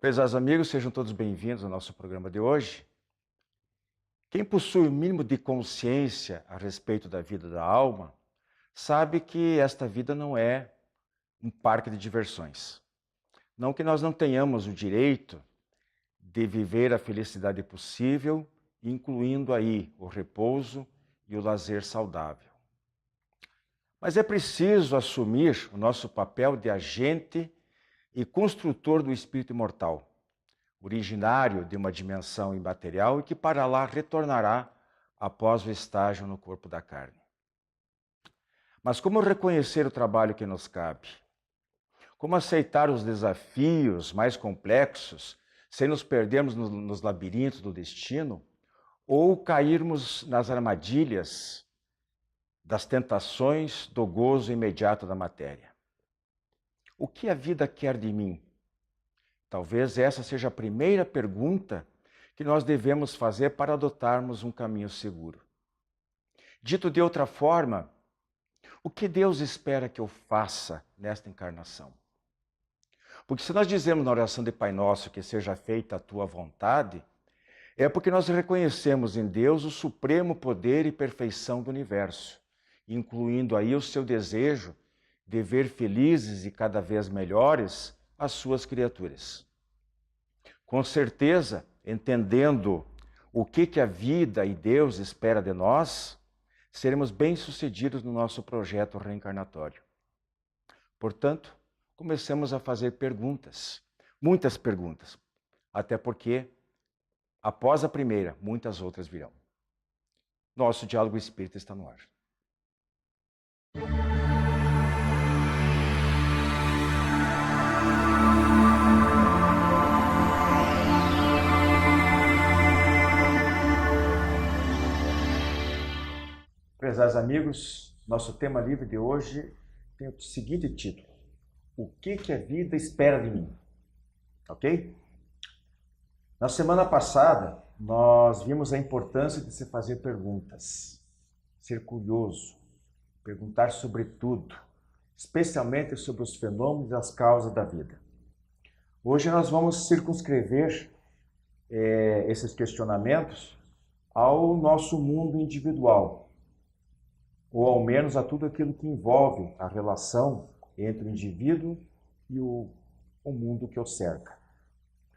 Prezados amigos, sejam todos bem-vindos ao nosso programa de hoje. Quem possui o mínimo de consciência a respeito da vida da alma, sabe que esta vida não é um parque de diversões. Não que nós não tenhamos o direito de viver a felicidade possível, incluindo aí o repouso e o lazer saudável. Mas é preciso assumir o nosso papel de agente e construtor do espírito imortal, originário de uma dimensão imaterial e que para lá retornará após o estágio no corpo da carne. Mas como reconhecer o trabalho que nos cabe? Como aceitar os desafios mais complexos sem nos perdermos nos labirintos do destino ou cairmos nas armadilhas das tentações do gozo imediato da matéria? O que a vida quer de mim? Talvez essa seja a primeira pergunta que nós devemos fazer para adotarmos um caminho seguro. Dito de outra forma, o que Deus espera que eu faça nesta encarnação? Porque se nós dizemos na oração de Pai Nosso que seja feita a tua vontade, é porque nós reconhecemos em Deus o supremo poder e perfeição do universo, incluindo aí o seu desejo de ver felizes e cada vez melhores as suas criaturas. Com certeza, entendendo o que a vida e Deus espera de nós, seremos bem-sucedidos no nosso projeto reencarnatório. Portanto, comecemos a fazer perguntas, muitas perguntas, até porque, após a primeira, muitas outras virão. Nosso Diálogo Espírita está no ar. Prezados amigos, nosso tema livre de hoje tem o seguinte título: O que a vida espera de mim? Ok? Na semana passada, nós vimos a importância de se fazer perguntas, ser curioso, perguntar sobre tudo, especialmente sobre os fenômenos e as causas da vida. Hoje nós vamos circunscrever esses questionamentos ao nosso mundo individual, ou ao menos a tudo aquilo que envolve a relação entre o indivíduo e o mundo que o cerca.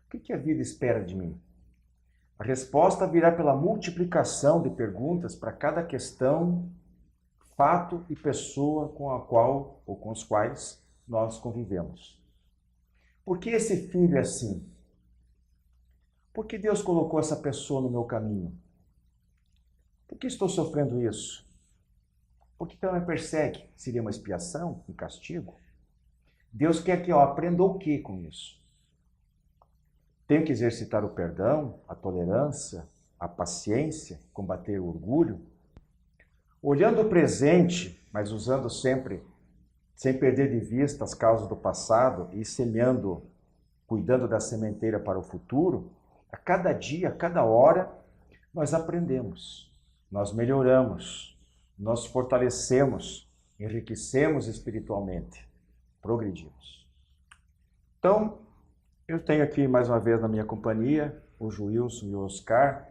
O que a vida espera de mim? A resposta virá pela multiplicação de perguntas para cada questão, fato e pessoa com a qual ou com os quais nós convivemos. Por que esse filho é assim? Por que Deus colocou essa pessoa no meu caminho? Por que estou sofrendo isso? Por que ela me persegue? Seria uma expiação, um castigo? Deus quer que eu aprenda o que com isso? Tenho que exercitar o perdão, a tolerância, a paciência, combater o orgulho? Olhando o presente, mas usando sempre, sem perder de vista as causas do passado e semeando, cuidando da sementeira para o futuro, a cada dia, a cada hora, nós aprendemos, nós melhoramos, nós fortalecemos, enriquecemos espiritualmente, progredimos. Então, eu tenho aqui mais uma vez na minha companhia o Joilson e o Oscar,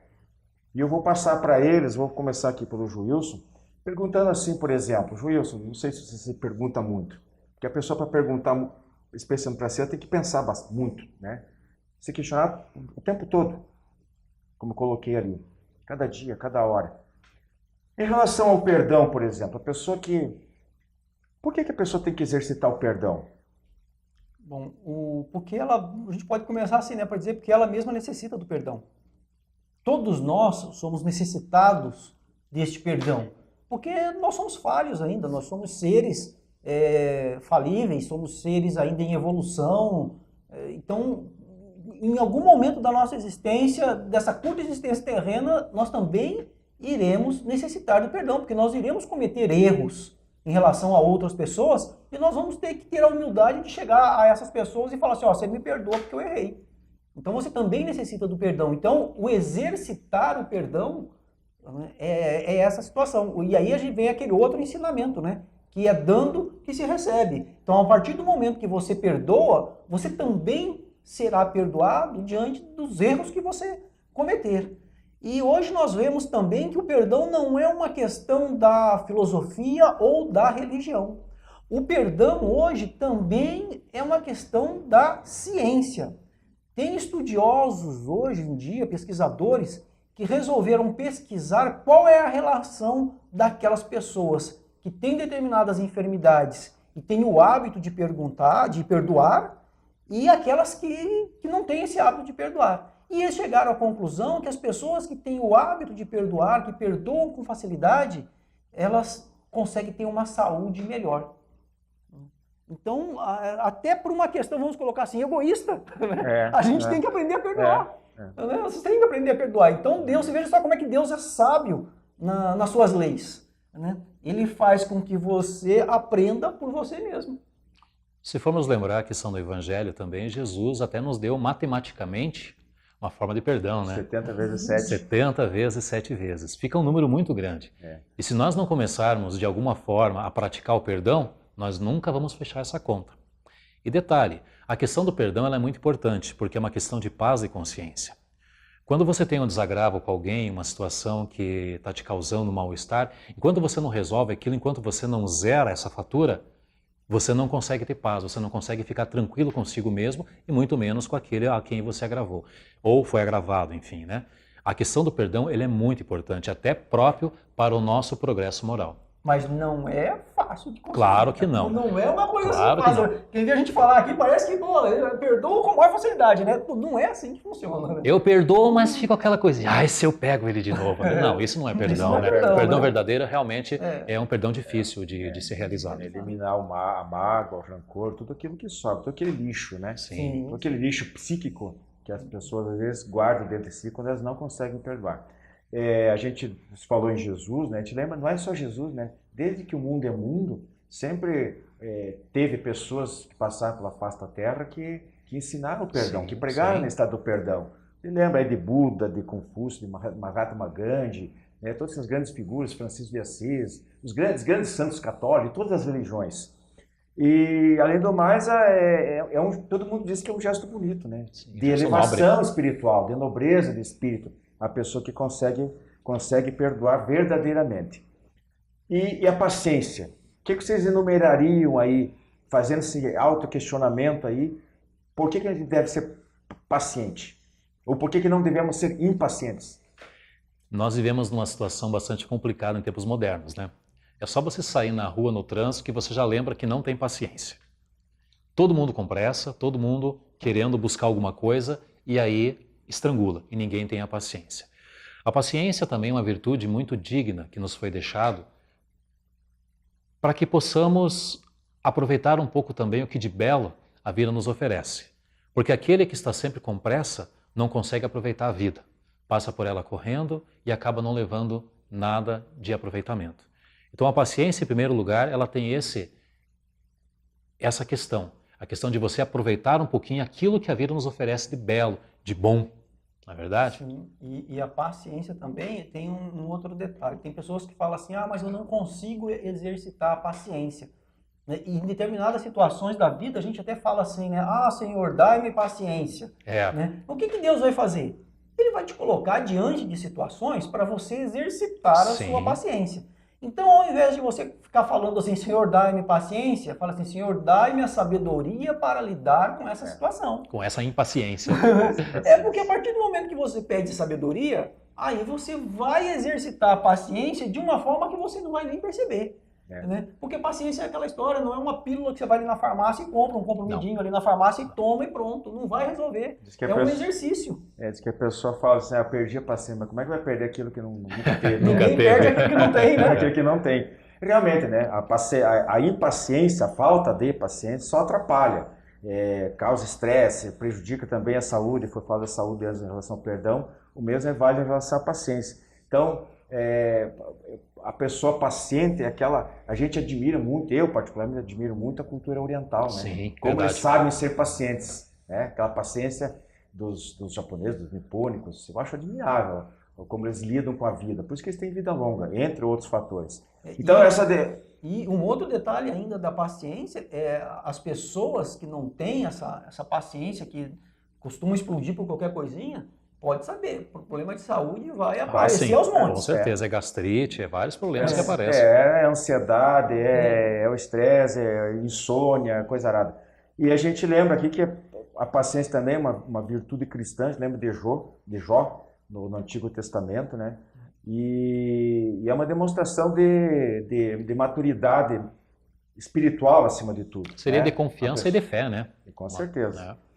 e eu vou passar para eles, vou começar aqui pelo Joilson, perguntando assim, por exemplo, Joilson, não sei se você se pergunta muito, porque a pessoa para perguntar, especialmente para si, ela tem que pensar muito, né? Se questionar o tempo todo, como eu coloquei ali, cada dia, cada hora. Em relação ao perdão, por exemplo, a pessoa que... Por que a pessoa tem que exercitar o perdão? Bom, porque a gente pode começar assim, né, para dizer porque ela mesma necessita do perdão. Todos nós somos necessitados deste perdão, porque nós somos falhos ainda, nós somos seres falíveis, somos seres ainda em evolução. Então, em algum momento da nossa existência, dessa curta existência terrena, nós também iremos necessitar do perdão, porque nós iremos cometer erros em relação a outras pessoas e nós vamos ter que ter a humildade de chegar a essas pessoas e falar assim, ó, você me perdoa porque eu errei. Então você também necessita do perdão. Então o exercitar o perdão é essa situação. E aí a gente vem aquele outro ensinamento, né? Que é dando que se recebe. Então a partir do momento que você perdoa, você também será perdoado diante dos erros que você cometer. E hoje nós vemos também que o perdão não é uma questão da filosofia ou da religião. O perdão hoje também é uma questão da ciência. Tem estudiosos hoje em dia, pesquisadores, que resolveram pesquisar qual é a relação daquelas pessoas que têm determinadas enfermidades e têm o hábito de perdoar, e aquelas que não têm esse hábito de perdoar. E eles chegaram à conclusão que as pessoas que têm o hábito de perdoar, que perdoam com facilidade, elas conseguem ter uma saúde melhor. Então, até por uma questão, vamos colocar assim, egoísta, né? A gente tem que aprender a perdoar. Né? Vocês têm que aprender a perdoar. Então, Deus, você veja só como é que Deus é sábio nas suas leis. Né? Ele faz com que você aprenda por você mesmo. Se formos lembrar a questão do Evangelho também, Jesus até nos deu matematicamente uma forma de perdão, né? 70 vezes 7. 70 vezes 7 vezes. Fica um número muito grande. E se nós não começarmos, de alguma forma, a praticar o perdão, nós nunca vamos fechar essa conta. E detalhe, a questão do perdão ela é muito importante, porque é uma questão de paz e consciência. Quando você tem um desagravo com alguém, uma situação que está te causando um mal-estar, enquanto você não resolve aquilo, enquanto você não zera essa fatura, você não consegue ter paz, você não consegue ficar tranquilo consigo mesmo e muito menos com aquele a quem você agravou, ou foi agravado, enfim, né? A questão do perdão ele é muito importante, até próprio para o nosso progresso moral. Mas não é fácil de conseguir. Claro que não. Não é uma coisa claro assim fácil. Quem vê a gente falar aqui parece que perdoa com maior facilidade, né? Não é assim que funciona. Né? Eu perdoo, mas fica aquela coisa, ai, se eu pego ele de novo. Não, isso não é perdão, né? O perdão verdadeiro realmente é um perdão difícil de ser realizado. Eliminar a mágoa, o rancor, tudo aquilo que sobra, todo aquele lixo, né? Sim. Todo aquele lixo psíquico que as pessoas às vezes guardam dentro de si quando elas não conseguem perdoar. A gente falou em Jesus, né? A gente lembra, não é só Jesus, né? Desde que o mundo é mundo, sempre teve pessoas que passaram pela face da terra que ensinaram o perdão, que pregaram no estado do perdão. Você lembra aí de Buda, de Confúcio, de Mahatma Gandhi, né? Todas essas grandes figuras, Francisco de Assis, os grandes santos católicos, todas as religiões. E, além do mais, todo mundo diz que é um gesto bonito, né? Sim, de elevação espiritual, de nobreza de espírito. A pessoa que consegue perdoar verdadeiramente. E a paciência? O que vocês enumerariam aí, fazendo esse autoquestionamento aí? Por que a gente deve ser paciente? Ou por que não devemos ser impacientes? Nós vivemos numa situação bastante complicada em tempos modernos, né? É só você sair na rua, no trânsito, que você já lembra que não tem paciência. Todo mundo com pressa, todo mundo querendo buscar alguma coisa e aí estrangula e ninguém tem a paciência. A paciência também é uma virtude muito digna que nos foi deixado para que possamos aproveitar um pouco também o que de belo a vida nos oferece. Porque aquele que está sempre com pressa não consegue aproveitar a vida. Passa por ela correndo e acaba não levando nada de aproveitamento. Então a paciência, em primeiro lugar, ela tem essa questão. A questão de você aproveitar um pouquinho aquilo que a vida nos oferece de belo, de bom. Não é verdade? Sim, e a paciência também tem um outro detalhe. Tem pessoas que falam assim, mas eu não consigo exercitar a paciência. E em determinadas situações da vida, a gente até fala assim, né? Senhor, dai-me paciência. Né? O que Deus vai fazer? Ele vai te colocar diante de situações para você exercitar a sua paciência. Então, ao invés de você ficar falando assim, Senhor, dai-me paciência, fala assim, Senhor, dai-me a sabedoria para lidar com essa situação. Com essa impaciência. Porque a partir do momento que você pede sabedoria, aí você vai exercitar a paciência de uma forma que você não vai nem perceber. Né? Porque paciência é aquela história, não é uma pílula que você vai ali na farmácia e compra um comprimidinho ali na farmácia e toma e pronto. Não vai resolver. Um exercício. Diz que a pessoa fala assim, perdi a paciência, mas como é que vai perder aquilo que nunca teve? Ninguém perde aquilo que não tem, né? Aquilo que não tem. Realmente, né? A impaciência, a falta de paciência só atrapalha. Causa estresse, prejudica também a saúde. Foi falar da saúde em relação ao perdão. O mesmo é válido em relação à paciência. Então, a pessoa paciente é aquela... A gente admira muito, eu particularmente admiro muito a cultura oriental, né? Sim, como verdade. eles sabem ser pacientes, né? Aquela paciência dos japoneses, dos nipônicos, eu acho admirável como eles lidam com a vida. Por isso que eles têm vida longa, entre outros fatores. Então, E um outro detalhe ainda da paciência é as pessoas que não têm essa paciência, que costuma explodir por qualquer coisinha, pode saber, por problema de saúde vai Ah, aparecer sim, aos com montes. certeza. É gastrite, é vários problemas que aparecem. É ansiedade, é o estresse, é insônia, coisa arada. E a gente lembra aqui que a paciência também é uma virtude cristã, a gente lembra de Jó no Antigo Testamento, né? E é uma demonstração de maturidade espiritual acima de tudo. Seria né? de confiança e de fé, né? E com certeza. É.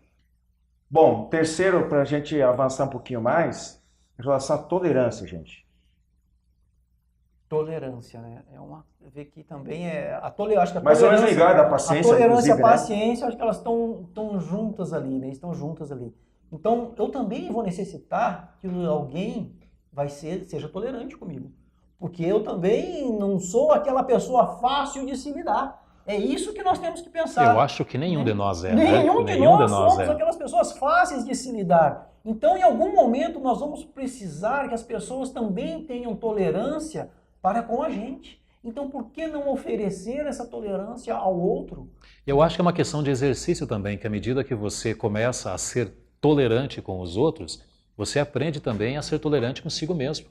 Bom, terceiro, para a gente avançar um pouquinho mais, em relação à tolerância, gente. Tolerância, né? Ver que também acho que a Mas tolerância, vamos ligar da paciência, a tolerância e a inclusive, né? paciência, acho que elas estão juntas ali, né? Estão juntas ali. Então, eu também vou necessitar que alguém seja tolerante comigo. Porque eu também não sou aquela pessoa fácil de se lidar. É isso que nós temos que pensar. Eu acho que nenhum de nós é. Nenhum né? de nós somos aquelas pessoas fáceis de se lidar. Então, em algum momento, nós vamos precisar que as pessoas também tenham tolerância para com a gente. Então, por que não oferecer essa tolerância ao outro? Eu acho que é uma questão de exercício também, que à medida que você começa a ser tolerante com os outros, você aprende também a ser tolerante consigo mesmo.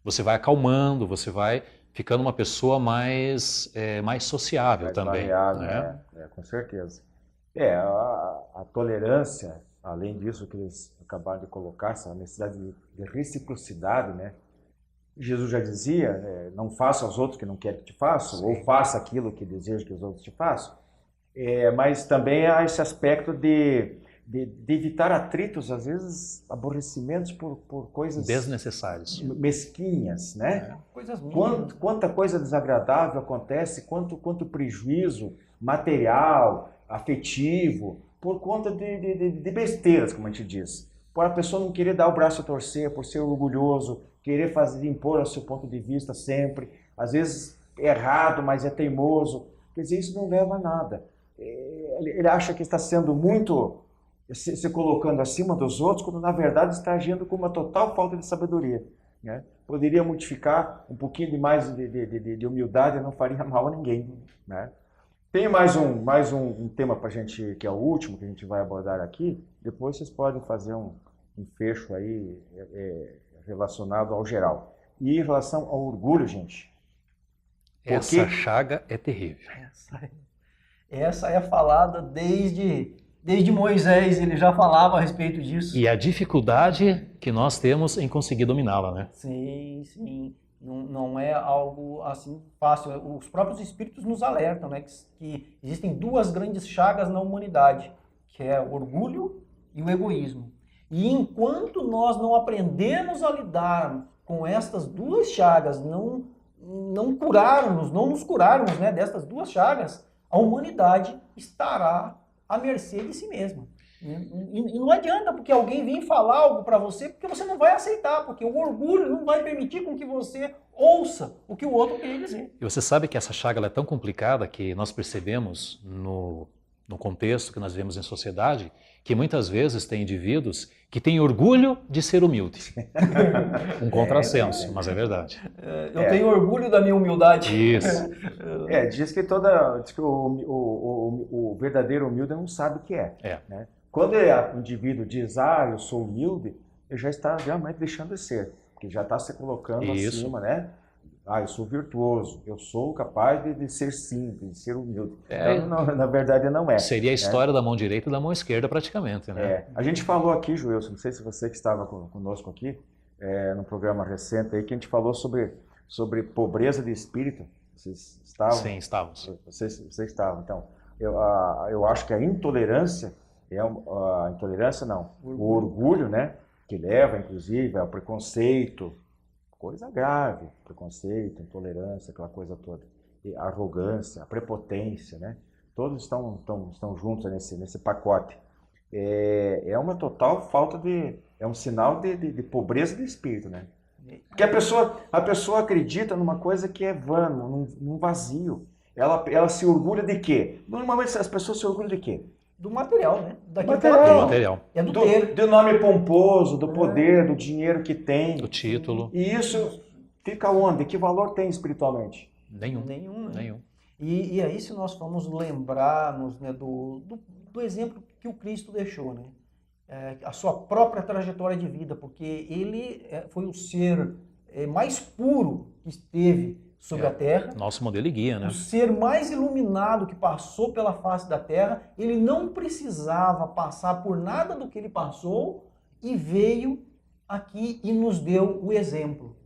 Você vai acalmando, você vai ficando uma pessoa mais sociável Mais também. variável, Né? Com certeza. A tolerância, além disso que eles acabaram de colocar, essa necessidade de reciprocidade, né? Jesus já dizia, não faça aos outros o que não quer que te façam, ou faça aquilo que deseja que os outros te façam. Mas também há esse aspecto de evitar atritos, às vezes aborrecimentos por coisas Desnecessários. mesquinhas, né? Coisas mínimas. Quanta coisa desagradável acontece, quanto prejuízo material, afetivo, por conta de besteiras, como a gente diz. Por a pessoa não querer dar o braço a torcer, por ser orgulhoso, querer impor o seu ponto de vista sempre, às vezes errado, mas é teimoso. Quer dizer, isso não leva a nada. Ele acha que está sendo muito se colocando acima dos outros, quando na verdade está agindo com uma total falta de sabedoria. Né? Poderia modificar um pouquinho de mais de humildade, não faria mal a ninguém. Né? Tem mais um tema para a gente, que é o último que a gente vai abordar aqui. Depois vocês podem fazer um fecho aí relacionado ao geral. E em relação ao orgulho, gente. Essa chaga é terrível. Essa é falada desde Moisés, ele já falava a respeito disso. E a dificuldade que nós temos em conseguir dominá-la, né? Sim, sim. Não é algo assim fácil. Os próprios espíritos nos alertam, né, que existem duas grandes chagas na humanidade, que é o orgulho e o egoísmo. E enquanto nós não aprendemos a lidar com estas duas chagas, não nos curarmos, né, destas duas chagas, a humanidade estará à mercê de si mesma. E não adianta porque alguém vir falar algo para você, porque você não vai aceitar, porque o orgulho não vai permitir com que você ouça o que o outro tem a dizer. E você sabe que essa chaga ela é tão complicada que nós percebemos no contexto que nós vivemos em sociedade, que muitas vezes tem indivíduos que têm orgulho de ser humilde. Um contrassenso, mas é verdade. Eu tenho orgulho da minha humildade. Isso. Diz que o verdadeiro humilde não sabe o que é. Né? Quando o indivíduo diz, eu sou humilde, ele já está realmente deixando de ser, porque já está se colocando acima, né? Eu sou virtuoso, eu sou capaz de ser simples, de ser humilde. Então, na verdade, não é. Seria a história da mão direita e da mão esquerda, praticamente, né? A gente falou aqui, Joelson, não sei se você que estava conosco aqui, num programa recente aí, que a gente falou sobre pobreza de espírito. Vocês estavam? Sim, estávamos. Vocês estavam. Então, eu acho que a intolerância, o orgulho, né, que leva, inclusive, ao preconceito, coisa grave, preconceito, intolerância, aquela coisa toda, e a arrogância, a prepotência, né, todos estão juntos nesse pacote. É uma total falta é um sinal de pobreza de espírito, né? Porque a pessoa acredita numa coisa que é vã, num vazio. Ela se orgulha de quê? Normalmente as pessoas se orgulham de quê? Do material, né? Do material. É do ter. Do nome pomposo, do poder, do dinheiro que tem. Do título. E isso fica onde? Que valor tem espiritualmente? Nenhum. Nenhum. E aí, se nós formos lembrarmos, né, do exemplo que o Cristo deixou, né? a sua própria trajetória de vida, porque ele foi o ser mais puro que esteve sobre a Terra. Nosso modelo e guia, né? O ser mais iluminado que passou pela face da Terra. Ele não precisava passar por nada do que ele passou e veio aqui e nos deu o exemplo.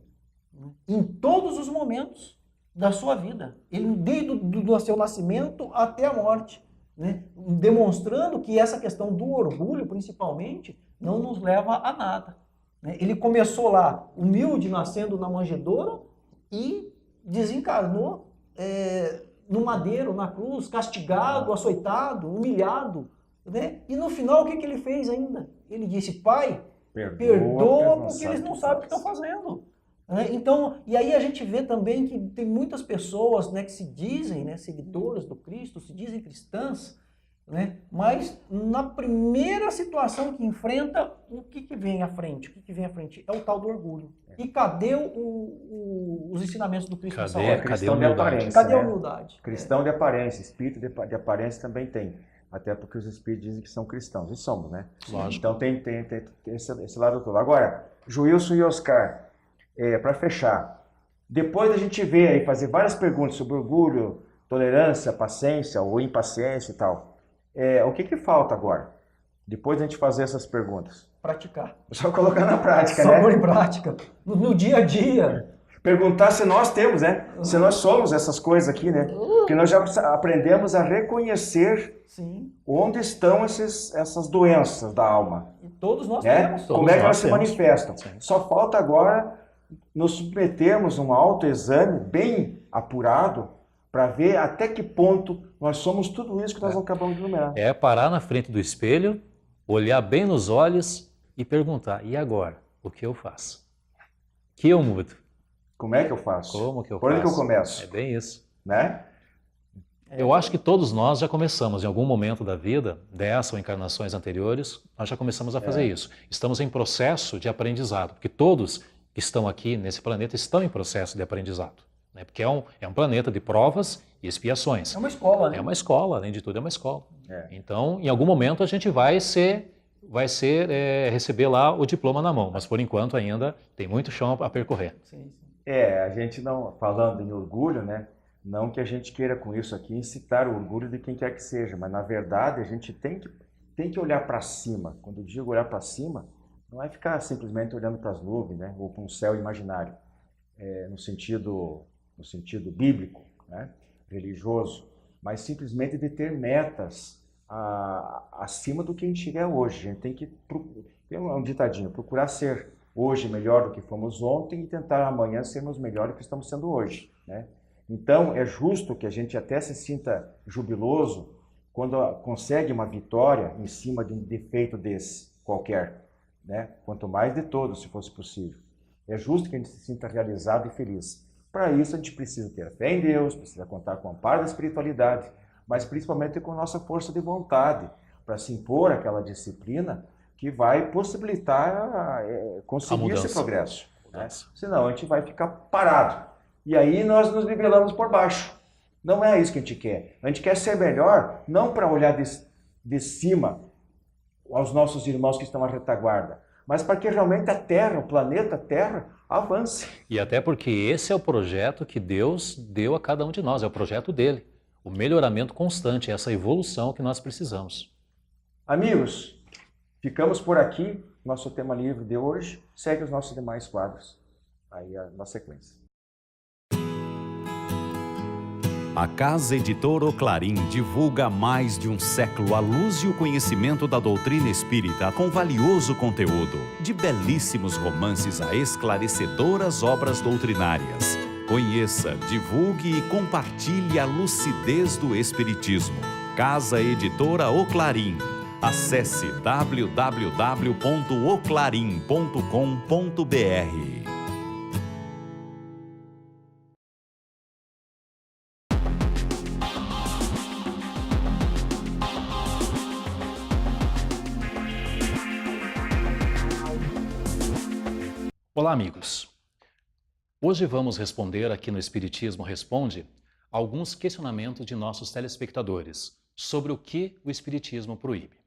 Em todos os momentos da sua vida. Ele, desde o seu nascimento até a morte. Né? Demonstrando que essa questão do orgulho, principalmente, não nos leva a nada. Né? Ele começou lá, humilde, nascendo na manjedoura e desencarnou no madeiro, na cruz, castigado, açoitado, humilhado. Né? E no final, o que ele fez ainda? Ele disse, Pai, perdoa porque eles não sabem o que estão fazendo. Então, e aí a gente vê também que tem muitas pessoas, né, que se dizem, né, seguidoras do Cristo, se dizem cristãs, né, mas na primeira situação que enfrenta, o que vem à frente? O que vem à frente? É o tal do orgulho. E cadê os ensinamentos do Cristo nessa hora? Cadê a humildade? Cadê a humildade? Cristão de aparência, espírito de aparência também tem. Até porque os espíritos dizem que são cristãos, e somos, né? Lógico. Então tem esse lado todo. Agora, Joilson e Oscar, para fechar, depois da gente ver aí, fazer várias perguntas sobre orgulho, tolerância, paciência ou impaciência e tal, o que falta agora? Depois da gente fazer essas perguntas? Praticar. Só colocar na prática, Só né? pôr em prática. No dia a dia. Perguntar se nós temos, né? Se nós somos essas coisas aqui, né? Porque nós já aprendemos a reconhecer Sim. onde estão essas doenças da alma. E todos nós Né? temos. Como é que elas se temos. manifestam? Sim. Só falta agora nos submetermos a um autoexame bem apurado para ver até que ponto nós somos tudo isso que nós acabamos de enumerar. É parar na frente do espelho, olhar bem nos olhos e perguntar, e agora? O que eu faço? O que eu mudo? Como é que eu faço? Como que eu Por faço? onde que eu começo? É bem isso. Né? Eu acho que todos nós já começamos, em algum momento da vida, dessa ou encarnações anteriores, nós já começamos a fazer isso. Estamos em processo de aprendizado, porque todos que estão aqui nesse planeta estão em processo de aprendizado. Né? Porque é um planeta de provas e expiações. É uma escola, né? É uma escola, além de tudo, é uma escola. É. Então, em algum momento a gente vai receber lá o diploma na mão, mas por enquanto ainda tem muito chão a percorrer. Sim. A gente não, falando em orgulho, né? Não que a gente queira com isso aqui incitar o orgulho de quem quer que seja, mas na verdade a gente tem que olhar para cima. Quando eu digo olhar para cima, não é ficar simplesmente olhando para as nuvens, né? Ou para um céu imaginário, no sentido bíblico, né? Religioso, mas simplesmente de ter metas acima do que a gente é hoje. A gente tem que, tem um ditadinho, procurar ser hoje melhor do que fomos ontem e tentar amanhã sermos melhor do que estamos sendo hoje, né? Então, é justo que a gente até se sinta jubiloso quando consegue uma vitória em cima de um defeito desse, qualquer, né? Quanto mais de todos, se fosse possível. É justo que a gente se sinta realizado e feliz. Para isso, a gente precisa ter fé em Deus, precisa contar com o amparo da espiritualidade, mas principalmente com a nossa força de vontade, para se impor aquela disciplina que vai possibilitar conseguir esse progresso. Né? Senão, a gente vai ficar parado. E aí nós nos nivelamos por baixo. Não é isso que a gente quer. A gente quer ser melhor, não para olhar de cima aos nossos irmãos que estão à retaguarda, mas para que realmente a Terra, o planeta Terra, avance. E até porque esse é o projeto que Deus deu a cada um de nós, é o projeto dele. O melhoramento constante, essa evolução que nós precisamos. Amigos, ficamos por aqui. Nosso tema livre de hoje. Segue os nossos demais quadros aí na sequência. A Casa Editora Oclarim divulga há mais de um século a luz e o conhecimento da doutrina espírita com valioso conteúdo, de belíssimos romances a esclarecedoras obras doutrinárias. Conheça, divulgue e compartilhe a lucidez do Espiritismo. Casa Editora Oclarim. Acesse www.oclarim.com.br. Olá, amigos. Hoje vamos responder aqui no Espiritismo Responde alguns questionamentos de nossos telespectadores sobre o que o Espiritismo proíbe.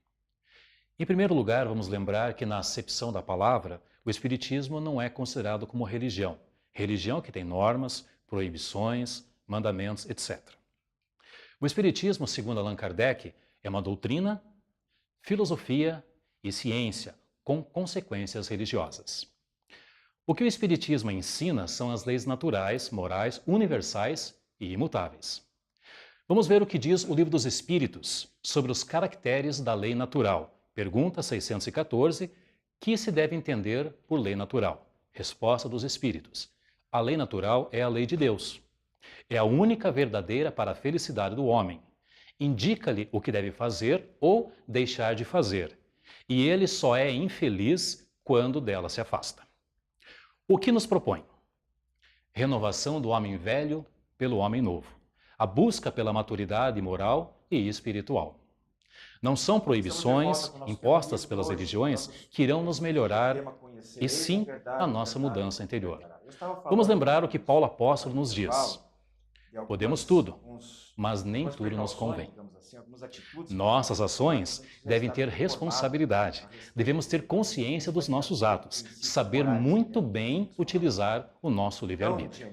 Em primeiro lugar, vamos lembrar que na acepção da palavra, o Espiritismo não é considerado como religião. Religião que tem normas, proibições, mandamentos, etc. O Espiritismo, segundo Allan Kardec, é uma doutrina, filosofia e ciência com consequências religiosas. O que o Espiritismo ensina são as leis naturais, morais, universais e imutáveis. Vamos ver o que diz o Livro dos Espíritos sobre os caracteres da lei natural. Pergunta 614, que se deve entender por lei natural? Resposta dos Espíritos. A lei natural é a lei de Deus. É a única verdadeira para a felicidade do homem. Indica-lhe o que deve fazer ou deixar de fazer. E ele só é infeliz quando dela se afasta. O que nos propõe? Renovação do homem velho pelo homem novo. A busca pela maturidade moral e espiritual. Não são proibições impostas pelas religiões que irão nos melhorar, e sim a nossa mudança interior. Vamos lembrar o que Paulo Apóstolo nos diz. Podemos tudo, mas nem tudo nos convém. Nossas ações devem ter responsabilidade. Devemos ter consciência dos nossos atos, saber muito bem utilizar o nosso livre-arbítrio.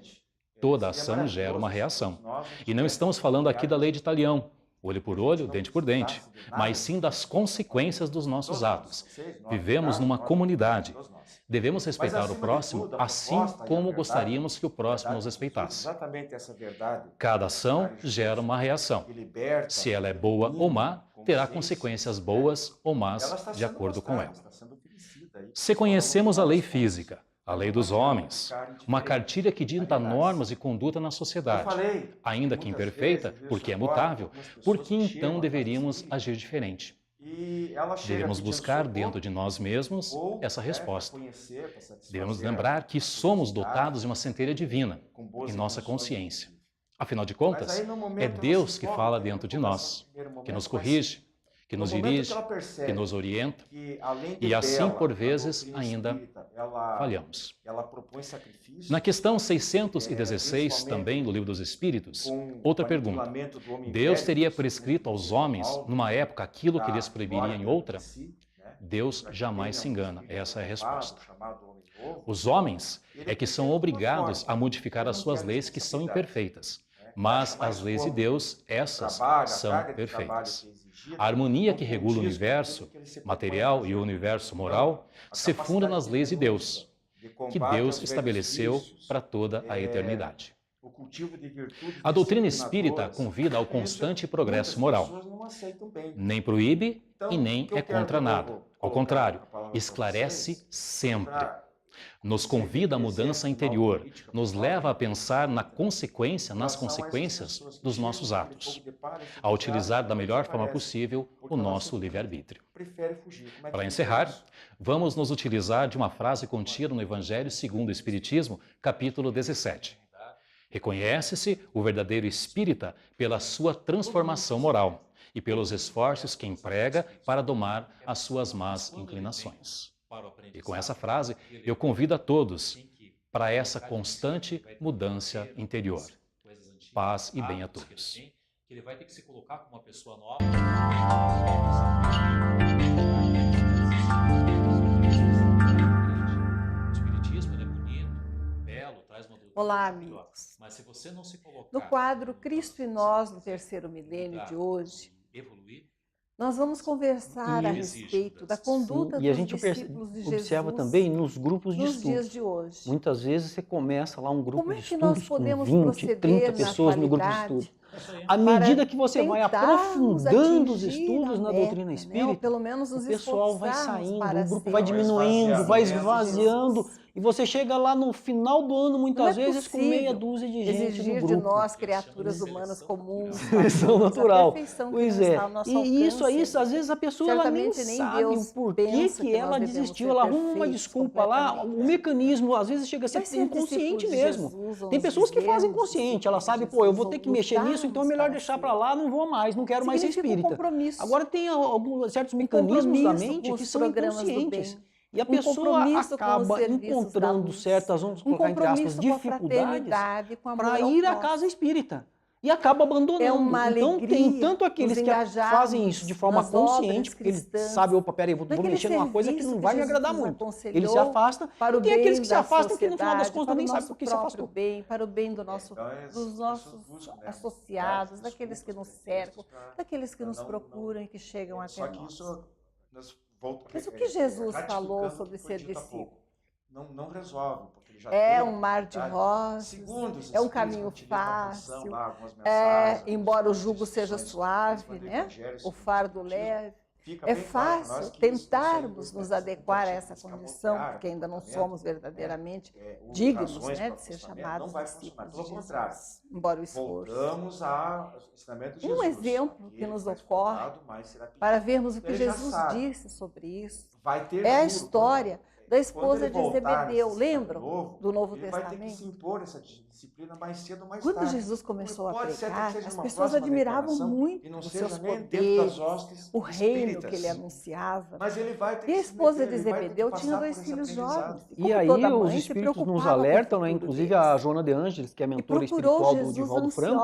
Toda ação gera uma reação. E não estamos falando aqui da lei de Talião, olho por olho, dente por dente, mas sim das consequências dos nossos atos. Vivemos numa comunidade. Devemos respeitar o próximo assim como gostaríamos que o próximo nos respeitasse. Cada ação gera uma reação. Se ela é boa ou má, terá consequências boas ou más de acordo com ela. Se conhecemos a lei física, a lei dos homens, uma cartilha que dita normas e conduta na sociedade, ainda que imperfeita, porque é mutável, por que então deveríamos agir diferente? Devemos buscar dentro de nós mesmos essa resposta. Devemos lembrar que somos dotados de uma centelha divina em nossa consciência. Afinal de contas, é Deus que fala dentro de nós, que nos corrige, que nos dirige, que nos orienta, e assim, por vezes, ainda falhamos. Na questão 616, também do Livro dos Espíritos, outra pergunta. Deus teria prescrito aos homens, numa época, aquilo que lhes proibiria em outra? Deus jamais se engana. Essa é a resposta. Os homens é que são obrigados a modificar as suas leis que são imperfeitas. Mas as leis de Deus, essas são perfeitas. A harmonia que regula o universo material e o universo moral se funda nas leis de Deus, que Deus estabeleceu para toda a eternidade. A doutrina espírita convida ao constante progresso moral. Nem proíbe e nem é contra nada. Ao contrário, esclarece sempre. Nos convida à mudança interior, nos leva a pensar nas consequências dos nossos atos, a utilizar da melhor forma possível o nosso livre-arbítrio. Para encerrar, vamos nos utilizar de uma frase contida no Evangelho segundo o Espiritismo, capítulo 17. Reconhece-se o verdadeiro espírita pela sua transformação moral e pelos esforços que emprega para domar as suas más inclinações. E com essa frase, eu convido a todos para essa constante mudança interior. Paz e bem a todos. Ele vai ter que se colocar como uma pessoa nova. O Espiritismo é bonito, belo, traz uma doutrina. Olá, amigos. Mas se você não se colocar no quadro Cristo e Nós, no terceiro milênio de hoje, nós vamos conversar a respeito da conduta dos discípulos de Jesus. Observa também nos grupos de nos estudo. dias de hoje. Muitas vezes você começa lá um grupo Como é de que estudos nós podemos com 20, proceder 30 na pessoas no grupo de atualidade estudo. À medida que você vai tentarmos aprofundando os atingir estudos a na meta, doutrina né? Ou espírita, pelo menos o nos pessoal vai esforçarmos saindo, para o grupo ser vai diminuindo, vai esvaziando, Jesus. e você chega lá no final do ano, Não muitas é vezes, com possível meia dúzia de gente exigir no de grupo. nós, criaturas humanas comuns, Seleção a natural. perfeição que Pois não é. está ao nosso E isso aí, alcance. às vezes a pessoa ela nem Certamente nem sabe Deus o porquê pensa que que ela nós devemos desistiu. ser Ela arruma uma perfeitos desculpa lá, o completamente. mecanismo às vezes chega a ser Vai ser inconsciente discípulo de mesmo. Jesus, vamos Tem pessoas que dizer, fazem nos consciente, ela sabe, discípulos pô, eu de vou ter que Jesus, mexer nisso, então é melhor lutarmos deixar para pra lá, não vou mais, não quero mais ser Significa um espírita. compromisso. Agora tem alguns certos mecanismos da compromisso mente com que os são programas do inconscientes. bem. E a Um pessoa compromisso com os acaba serviços da encontrando luz. certas, vamos colocar entre aspas, compromisso com a dificuldades fraternidade, com amor para ao ir à próximo. casa espírita. e acaba abandonando. É uma então tem tanto aqueles que fazem isso de forma consciente, porque eles sabem, opa, peraí, vou mexer numa coisa que não vai me agradar muito. Ele se afasta, e tem aqueles que se afastam que no final das contas nem sabem por que se afastou. Para o bem dos nossos associados, daqueles que nos cercam, daqueles que nos procuram e que chegam até nós. Mas o que Jesus falou sobre ser discípulo? Não resolve, porque ele já é um mar de rosas, é um caminho fácil, embora o jugo seja suave, né? O fardo leve. É fácil tentarmos nos adequar a essa condição, porque ainda não somos verdadeiramente dignos, né, de ser chamados discípulos de Jesus, embora o esforço. Um exemplo que nos ocorre para vermos o que Jesus disse sobre isso é a história da esposa de Zebedeu, lembram do Novo Testamento? Vai ter que se impor essa disciplina mais cedo ou mais tarde. Quando Jesus começou a pregar, as pessoas admiravam muito os seus poderes, o reino que ele anunciava. E a esposa de Zebedeu tinha 2 filhos jovens. E aí os espíritos nos alertam, né? Inclusive a Joana de Ângeles, que é a mentora espiritual do Divaldo Franco,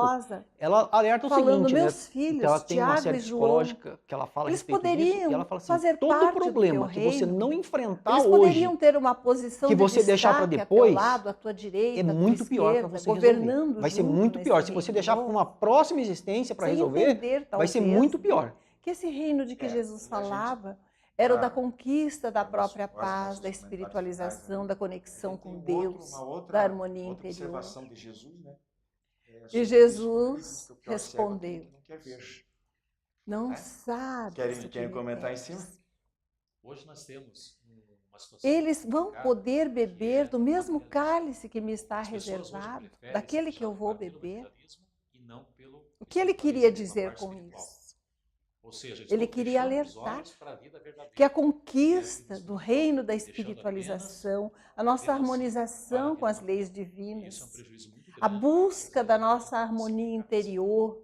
ela alerta o seguinte, né? Filhos, ela tem uma série psicológica que ela fala a respeito disso, e ela fala assim, todo problema que você não enfrentar hoje, poderiam ter uma posição que você deixar para depois, lado, à tua direita, é muito pior para você resolver. Vai ser muito pior. Se você deixar para uma próxima existência para resolver, vai ser muito pior. Que esse reino de que Jesus falava era o da conquista da própria paz, da espiritualização, da conexão com Deus, da harmonia interior. E Jesus respondeu: não sabe. Querem comentar em cima? Hoje nós temos eles vão poder beber do mesmo cálice que me está reservado, daquele que eu vou beber. O que ele queria dizer com isso? Ele queria alertar que a conquista do reino da espiritualização, a nossa harmonização com as leis divinas, a busca da nossa harmonia interior,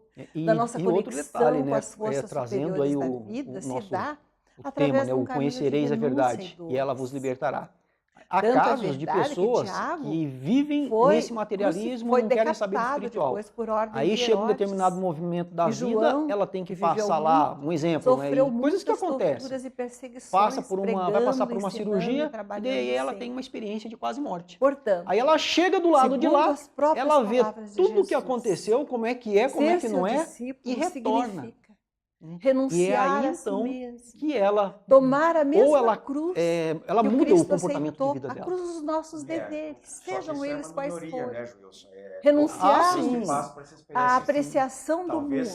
da nossa conexão com as forças superiores da vida, se dá o tema, né? O conhecereis a verdade e ela vos libertará. Há casos de pessoas que vivem nesse materialismo e não querem saber do espiritual. Aí chega um determinado movimento da vida, ela tem que passar lá, um exemplo, né? Coisas que acontecem. Vai passar por uma cirurgia e daí ela tem uma experiência de quase morte. Aí ela chega do lado de lá, ela vê tudo o que aconteceu, como é que não é, e retorna. Renunciar e é aí, então, a si mesmo, que ela tomar a mesma cruz, ela muda o comportamento de vida dela. A cruz dos nossos deveres, sejam eles quais forem. Renunciar à apreciação do mundo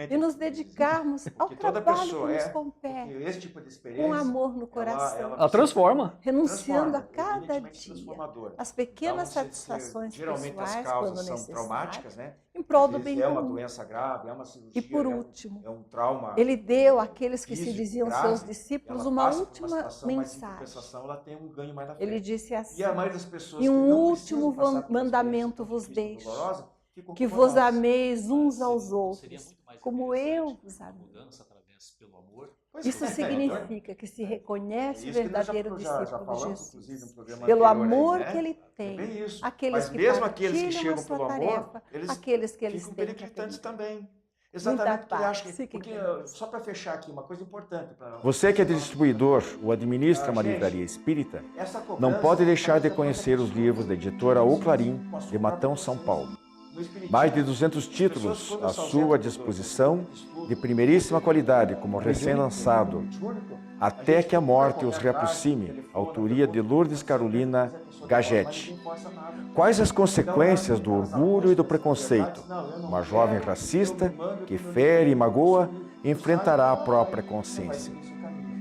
e nos dedicarmos ao trabalho que nos compete, com amor no coração. Ela transforma. Renunciando a cada dia as pequenas satisfações pessoais, quando necessárias, em prol do bem comum. É uma doença grave, é uma cirurgia. E por último, trauma, ele deu àqueles que se diziam seus discípulos uma última mensagem. Ela tem um ganho mais na frente. Ele disse assim: e a maioria das pessoas e um último mandamento vos deixo, que vos ameis uns aos outros, como eu vos amei. Isso significa que se reconhece o verdadeiro discípulo de Jesus pelo amor que ele tem, aqueles que partilham a sua tarefa, aqueles que eles têm que também. Exatamente, porque só para fechar aqui, uma coisa importante. Você que é distribuidor ou administra uma livraria espírita, não pode deixar de conhecer os livros da editora O Clarim, de Matão, São Paulo. Mais de 200 títulos à sua disposição, de primeiríssima qualidade, como recém-lançado Até que a Morte os Reaproxime, autoria de Lourdes Carolina Gagetti. Quais as consequências do orgulho e do preconceito? Uma jovem racista que fere e magoa enfrentará a própria consciência.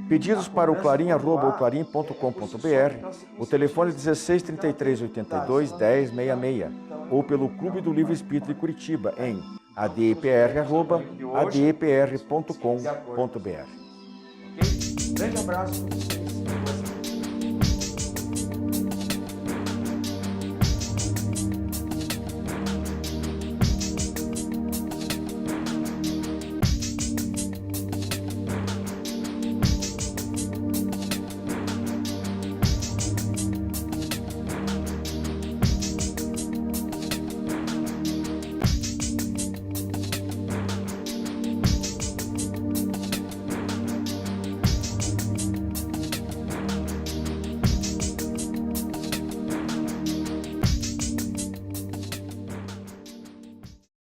Pedidos para o clarim@oclarim.com.br, o telefone 16 33 82 10 66 ou pelo Clube do Livro Espírita de Curitiba em adepr@adepr.com.br. Grande abraço.